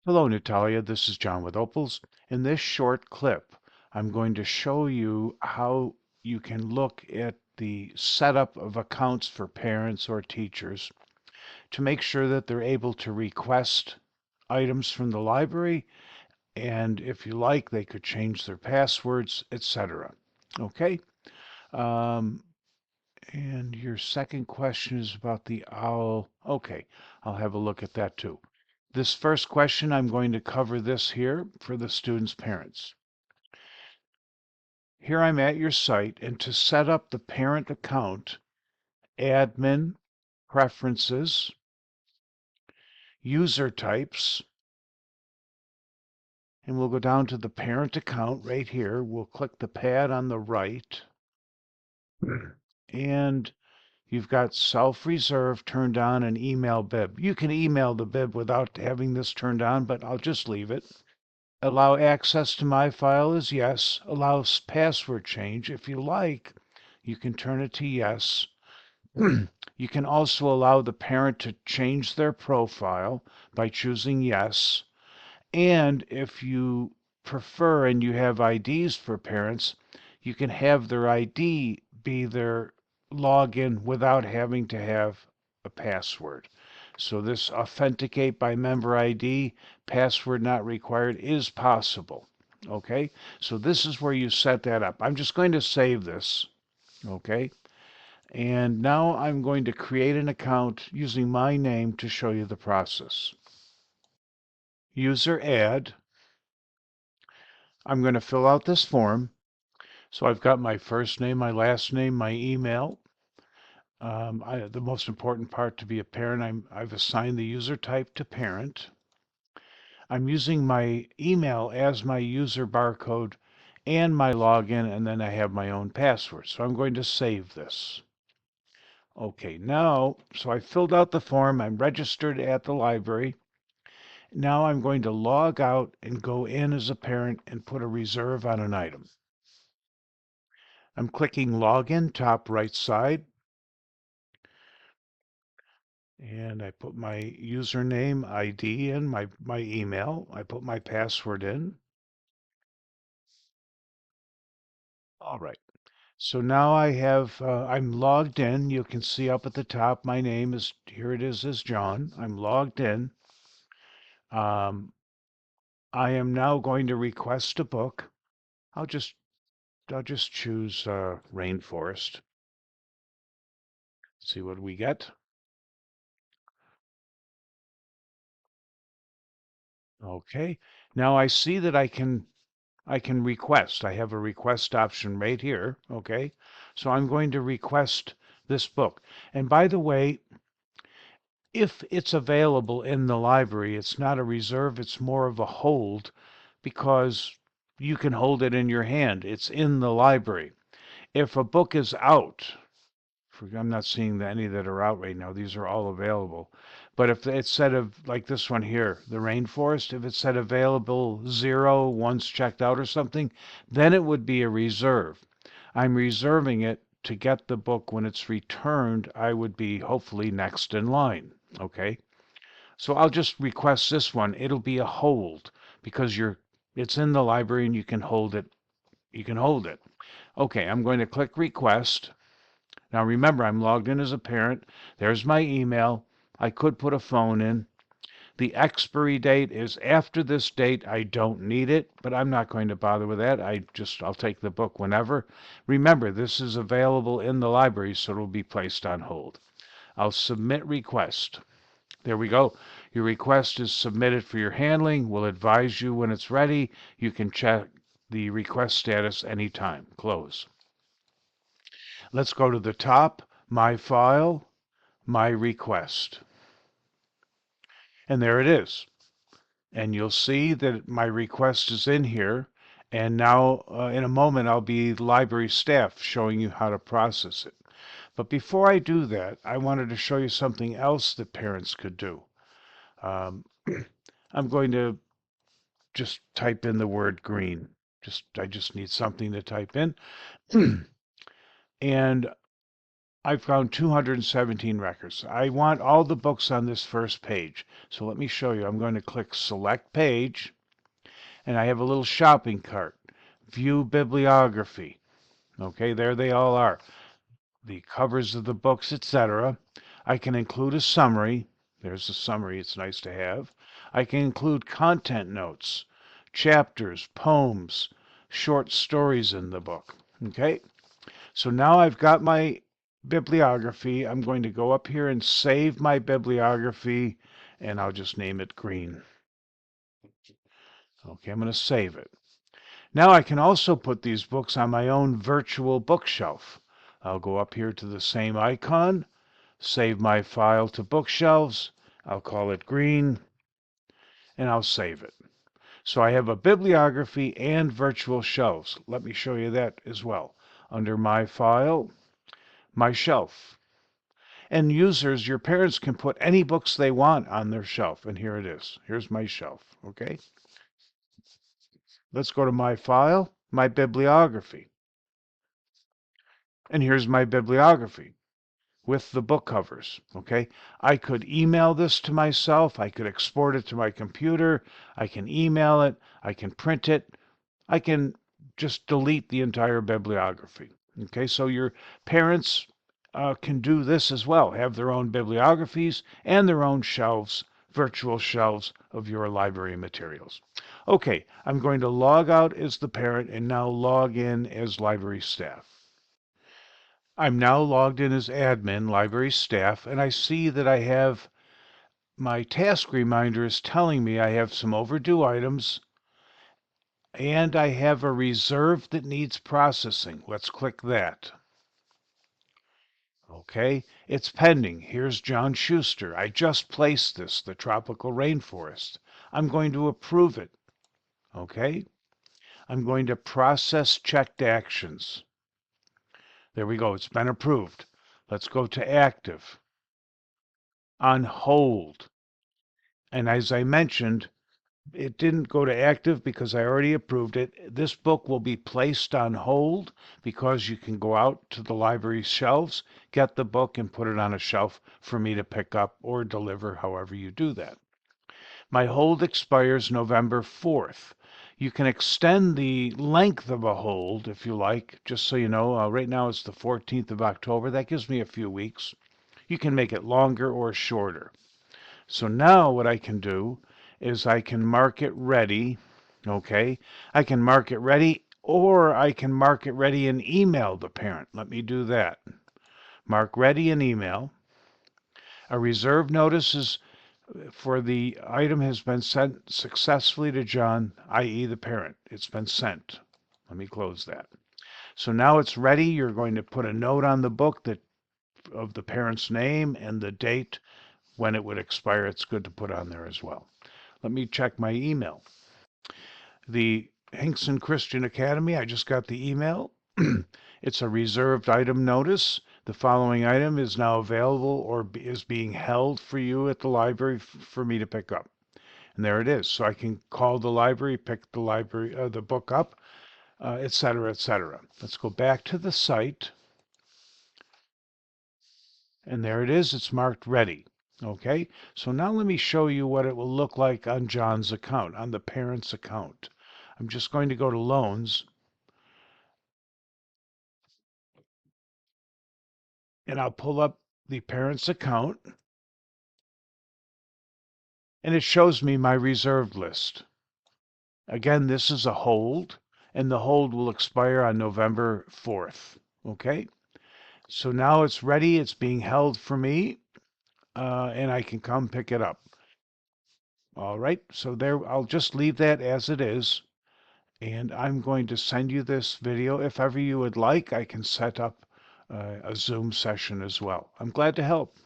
Hello, Natalia. This is John with Opals. In this short clip, I'm going to show you how you can look at the setup of accounts for parents or teachers to make sure that they're able to request items from the library, and if you like, they could change their passwords, etc. Okay? Um, and your second question is about the OWL. Okay, I'll have a look at that too. This first question, I'm going to cover this here for the students' parents. Here I'm at your site, and to set up the parent account, admin, preferences, user types, and we'll go down to the parent account right here. We'll click the pad on the right, and you've got self-reserve turned on and email bib. You can email the bib without having this turned on, but I'll just leave it. Allow access to my file is yes. Allow password change. If you like, you can turn it to yes. You can also allow the parent to change their profile by choosing yes. And if you prefer and you have IDs for parents, you can have their ID be their login without having to have a password. So this authenticate by member ID, password not required, is possible. Okay, so this is where you set that up. I'm just going to save this. Okay, and now I'm going to create an account using my name to show you the process. User add. I'm going to fill out this form. So I've got my first name, my last name, my email. The most important part to be a parent, I've assigned the user type to parent. I'm using my email as my user barcode and my login, and then I have my own password. So I'm going to save this. Okay, now, so I filled out the form. I'm registered at the library. Now I'm going to log out and go in as a parent and put a reserve on an item. I'm clicking Login, top right side. And I put my username, ID in, my email. I put my password in. All right. So now I'm logged in. You can see up at the top, my name is, here it is John. I'm logged in. Um, I am now going to request a book. I'll just, I'll just choose Rainforest. See what we get. Okay. Now I see that I can request. I have a request option right here. Okay. So I'm going to request this book. And by the way, if it's available in the library, it's not a reserve, it's more of a hold because you can hold it in your hand. It's in the library. If a book is out, I'm not seeing any that are out right now. These are all available. But if it said of like this one here, the Rainforest, if it said available 0 once checked out or something, then it would be a reserve. I'm reserving it to get the book when it's returned. I would be hopefully next in line. Okay. So I'll just request this one. It'll be a hold because it's in the library and you can hold it. You can hold it. Okay, I'm going to click request. Now remember, I'm logged in as a parent. There's my email. I could put a phone in. The expiry date is after this date. I don't need it, but I'm not going to bother with that. I'll take the book whenever. Remember, this is available in the library, so it'll be placed on hold. I'll submit request. There we go. Your request is submitted for your handling. We'll advise you when it's ready. You can check the request status anytime. Close. Let's go to the top, My File, My Request. And there it is. And you'll see that my request is in here. And now, in a moment, I'll be library staff showing you how to process it. But before I do that, I wanted to show you something else that parents could do. I'm going to just type in the word green. I just need something to type in. And I found 217 records. I want all the books on this first page. So let me show you. I'm going to click Select Page, and I have a little shopping cart. View Bibliography. Okay, there they all are. The covers of the books, etc. I can include a summary. There's a summary, it's nice to have. I can include content notes, chapters, poems, short stories in the book. Okay, so now I've got my bibliography. I'm going to go up here and save my bibliography, and I'll just name it Green. Okay, I'm going to save it. Now I can also put these books on my own virtual bookshelf. I'll go up here to the same icon, save my file to bookshelves. I'll call it Green, and I'll save it. So I have a bibliography and virtual shelves. Let me show you that as well. Under My File, My Shelf. And users, your parents can put any books they want on their shelf. And here it is. Here's my shelf. Okay. Let's go to My File, My Bibliography. And here's my bibliography with the book covers. Okay. I could email this to myself. I could export it to my computer. I can email it. I can print it. I can just delete the entire bibliography. Okay. So your parents can do this as well, have their own bibliographies and their own shelves, virtual shelves of your library materials. Okay, I'm going to log out as the parent and now log in as library staff. I'm now logged in as admin, library staff, and I see that I have my task reminder is telling me I have some overdue items and I have a reserve that needs processing. Let's click that. Okay, it's pending. Here's John Schuster. I just placed this, the tropical rainforest. I'm going to approve it. Okay, I'm going to process checked actions. There we go. It's been approved. Let's go to active. On hold. And as I mentioned, it didn't go to active because I already approved it. This book will be placed on hold because you can go out to the library shelves, get the book, and put it on a shelf for me to pick up or deliver, however you do that. My hold expires November 4th. You can extend the length of a hold if you like, just so you know. Right now it's the 14th of October. That gives me a few weeks. You can make it longer or shorter. So now what I can do is I can mark it ready. Okay, I can mark it ready, or I can mark it ready and email the parent. Let me do that. Mark ready and email. A reserve notice is for the item has been sent successfully to John, i.e. the parent. It's been sent. Let me close that. So now it's ready. You're going to put a note on the book that of the parent's name and the date when it would expire. It's good to put on there as well. Let me check my email. The Hinkson Christian Academy, I just got the email. It's a reserved item notice. The following item is now available or is being held for you at the library for me to pick up. And there it is. So I can call the library, pick the book up, etc., etc. Let's go back to the site. And there it is. It's marked ready. Okay, so now let me show you what it will look like on John's account, on the parent's account. I'm just going to go to loans, and I'll pull up the parent's account, and it shows me my reserved list. Again, this is a hold, and the hold will expire on November 4th. Okay, so now it's ready. It's being held for me, and I can come pick it up. All right, so there, I'll just leave that as it is. And I'm going to send you this video. If ever you would like, I can set up a Zoom session as well. I'm glad to help.